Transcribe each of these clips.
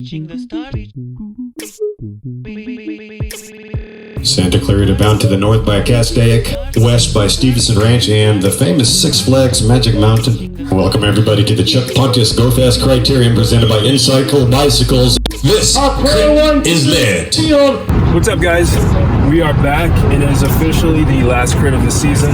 Santa Clarita bound to the north by Castaic, west by Stevenson Ranch and the famous Six Flags Magic Mountain. Welcome everybody to the Chuck Pontius Go Fast Criterium presented by Insightful Bicycles. This is lit. What's up, guys? We are back. It is officially the last crit of the season.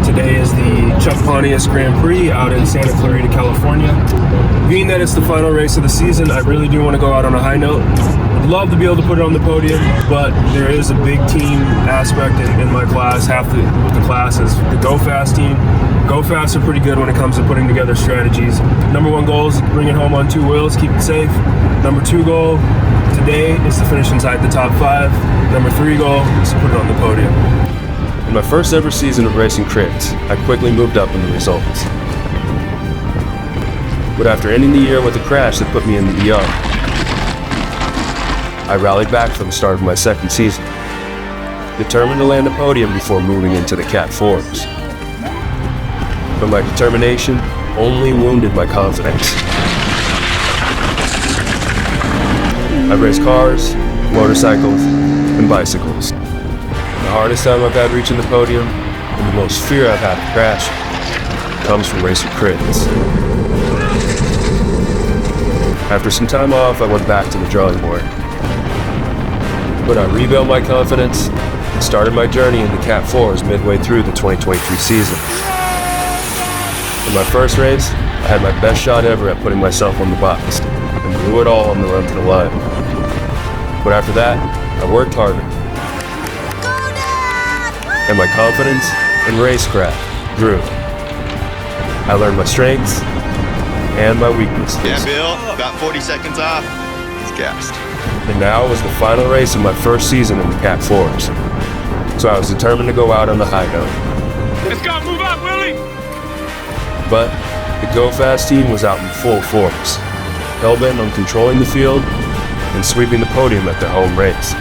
Today is the Chuck Pontius Grand Prix out in Santa Clarita, California. Being that it's the final race of the season, I really do want to go out on a high note. I'd love to be able to put it on the podium, but there is a big team aspect in my class. Half the class is the Go Fast team. Go Fast are pretty good when it comes to putting together strategies. Number one goal is to bring it home on two wheels, keep it safe. Number two goal today is to finish inside the top 5. Number 3 goal is to put it on the podium. In my first ever season of racing crits, I quickly moved up in the results. But after ending the year with a crash that put me in the ER, I rallied back for the start of my second season, determined to land a podium before moving into the Cat 4s. But my determination only wounded my confidence. I've raced cars, motorcycles, and bicycles. The hardest time I've had reaching the podium, and the most fear I've had of crashing, comes from racing crits. After some time off, I went back to the drawing board. But I rebuilt my confidence and started my journey in the Cat 4s midway through the 2023 season. In my first race, I had my best shot ever at putting myself on the box, and blew it all on the run to the line. But after that, I worked harder. And my confidence and racecraft grew. I learned my strengths and my weaknesses. Yeah, Bill, about 40 seconds off. He's gassed. And now was the final race of my first season in the Cat 4s. So I was determined to go out on the high note. Let's go, move up, Willie! But the Go Fast team was out in full force, hell-bent on controlling the field and sweeping the podium at their home race.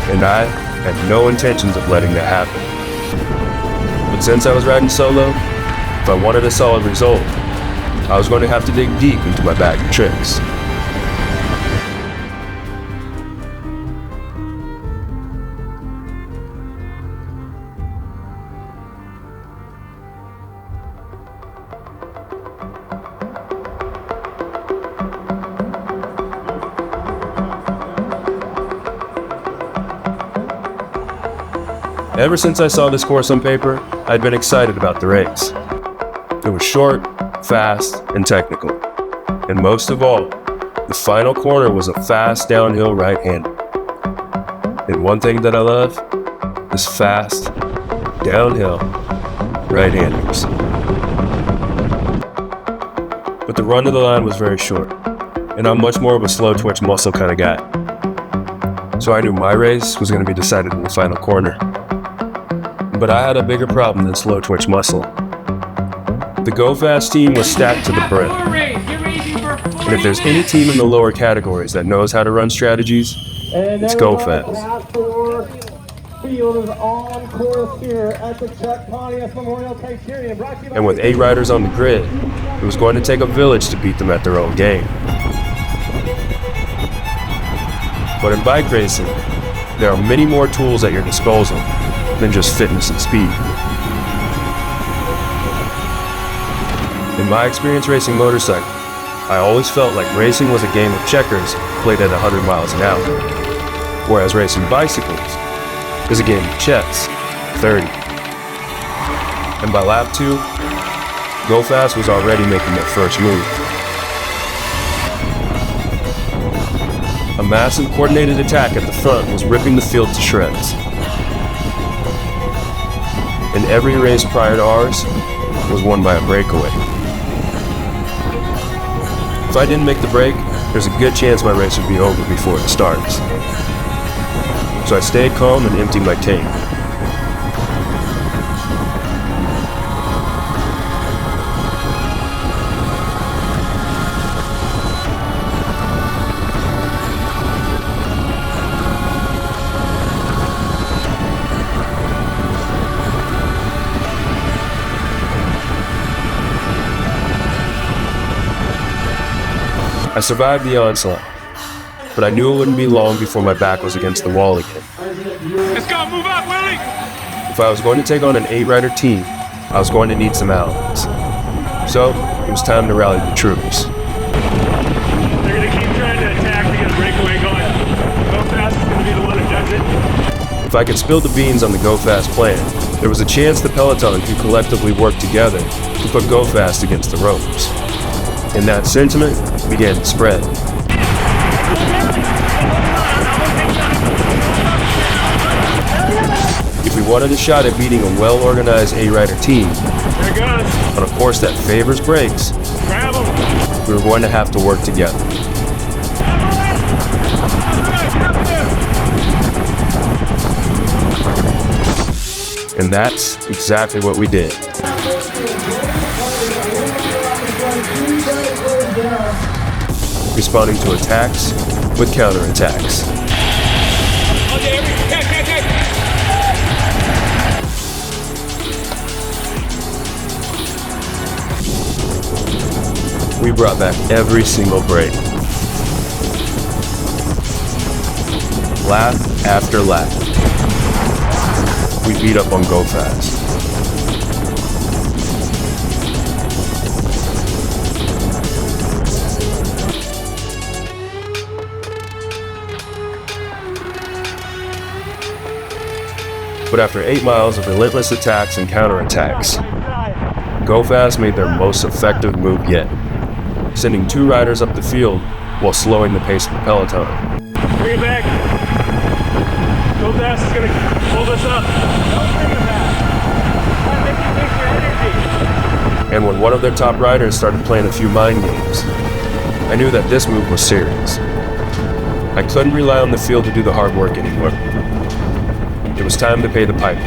And I had no intentions of letting that happen. But since I was riding solo, if I wanted a solid result, I was going to have to dig deep into my bag of tricks. Ever since I saw this course on paper, I'd been excited about the race. It was short, fast, and technical. And most of all, the final corner was a fast downhill right-hander. And one thing that I love is fast, downhill right-handers. But the run to the line was very short, and I'm much more of a slow twitch muscle kind of guy. So I knew my race was going to be decided in the final corner. But I had a bigger problem than slow twitch muscle. The Go Fast team was stacked to the brim. And if there's any team in the lower categories that knows how to run strategies, it's Go Fast. And with 8 riders on the grid, it was going to take a village to beat them at their own game. But in bike racing, there are many more tools at your disposal than just fitness and speed. In my experience racing motorcycle, I always felt like racing was a game of checkers played at 100 miles an hour, whereas racing bicycles is a game of chess, 30. And by lap 2, Go Fast was already making their first move. A massive coordinated attack at the front was ripping the field to shreds. And every race prior to ours was won by a breakaway. If I didn't make the break, there's a good chance my race would be over before it starts. So I stayed calm and emptied my tank. I survived the onslaught, but I knew it wouldn't be long before my back was against the wall again. Let's go, move up, Willie! If I was going to take on an 8-rider team, I was going to need some allies. So, it was time to rally the troops. They're gonna keep trying to attack to get a breakaway going. Go Fast is gonna be the one who does it. If I could spill the beans on the Go Fast plan, there was a chance the peloton could collectively work together to put Go Fast against the ropes. And that sentiment began to spread. If we wanted a shot at beating a well-organized 8-rider team, There it goes. on a course that favors brakes, Grab him. we were going to have to work together. And that's exactly what we did. Responding to attacks with counterattacks. We brought back every single break. Lap after lap. We beat up on Go Fast. But after 8 miles of relentless attacks and counterattacks, Go Fast made their most effective move yet, sending 2 riders up the field while slowing the pace of the peloton. Bring it back. Go Fast is gonna hold us up. Don't bring it back. Make your energy. And when one of their top riders started playing a few mind games, I knew that this move was serious. I couldn't rely on the field to do the hard work anymore. It was time to pay the piper.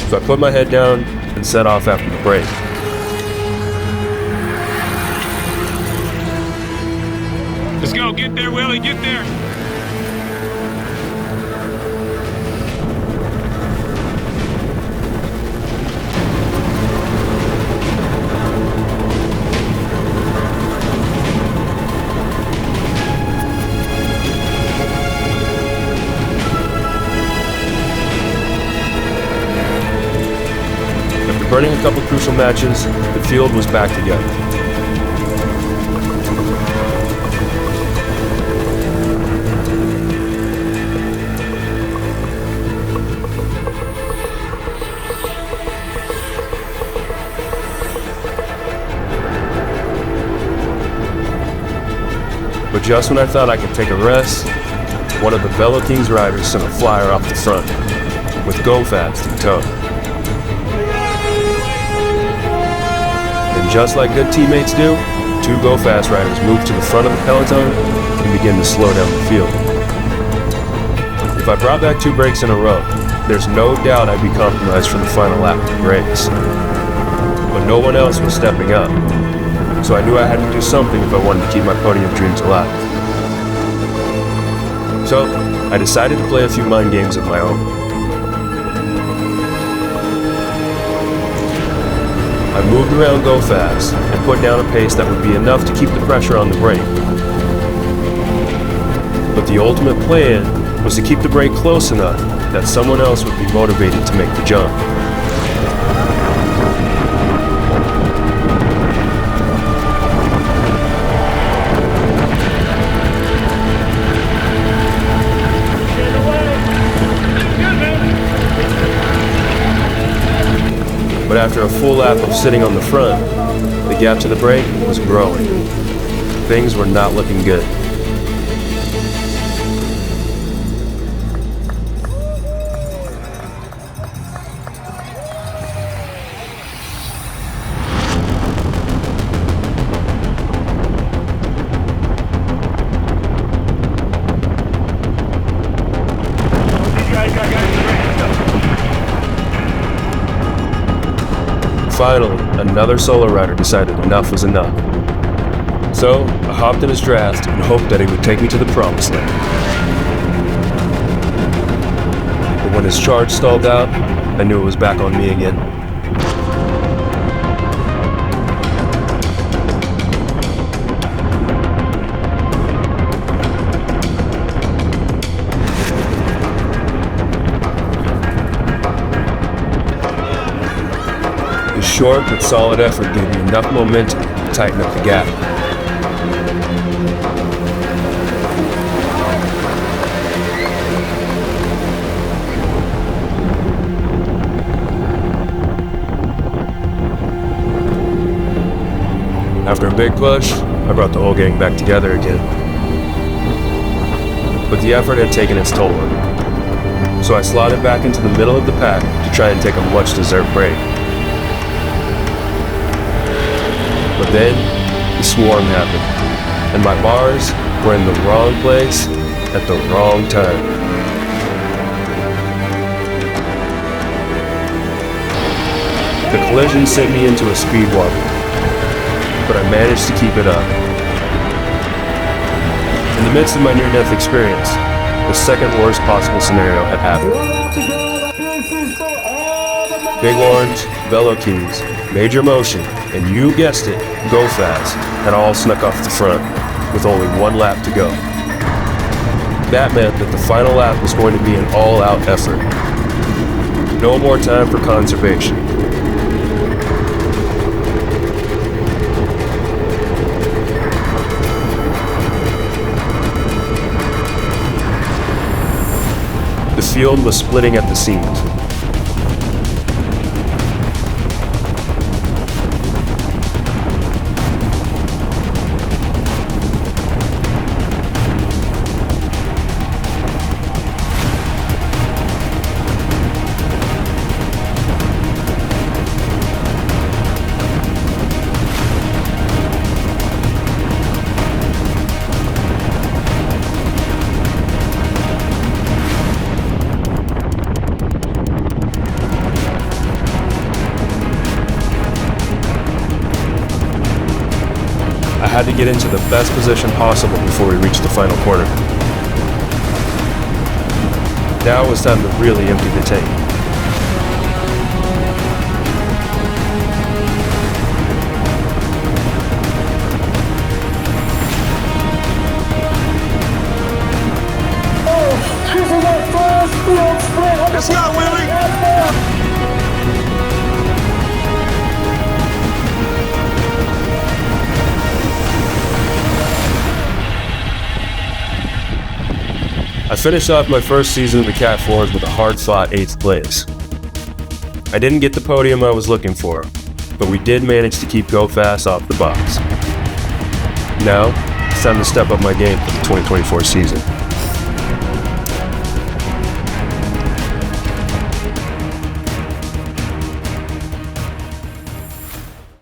So I put my head down and set off after the break. Let's go. Get there, Willie. Get there. After burning a couple crucial matches, the field was back together. But just when I thought I could take a rest, one of the Velo King's riders sent a flyer off the front, with Go Fast in tow. And just like good teammates do, 2 Go Fast riders moved to the front of the peloton and began to slow down the field. If I brought back 2 breaks in a row, there's no doubt I'd be compromised for the final lap of the race. But no one else was stepping up, so I knew I had to do something if I wanted to keep my podium dreams alive. So, I decided to play a few mind games of my own. I moved around Go Fast and put down a pace that would be enough to keep the pressure on the brake. But the ultimate plan was to keep the brake close enough that someone else would be motivated to make the jump. But after a full lap of sitting on the front, the gap to the brake was growing. Things were not looking good. Finally, another solo rider decided enough was enough. So, I hopped in his draft and hoped that he would take me to the promised land. But when his charge stalled out, I knew it was back on me again. short but solid effort gave me enough momentum to tighten up the gap. After a big push, I brought the whole gang back together again. But the effort had taken its toll on me, so I slotted back into the middle of the pack to try and take a much-deserved break. But then, the swarm happened, and my bars were in the wrong place at the wrong time. The collision sent me into a speed wobble, but I managed to keep it up. In the midst of my near-death experience, the second worst possible scenario had happened. Big Orange, Velo Keys, Major Motion, and you guessed it, Go Fast, had all snuck off the front, with only one lap to go. That meant that the final lap was going to be an all-out effort. No more time for conservation. The field was splitting at the seams. I had to get into the best position possible before we reached the final corner. Now it was time to really empty the tank. Let's go, Willie! I finished off my first season of the Cat 4s with a hard-fought 8th place. I didn't get the podium I was looking for, but we did manage to keep Go Fast off the box. Now, it's time to step up my game for the 2024 season.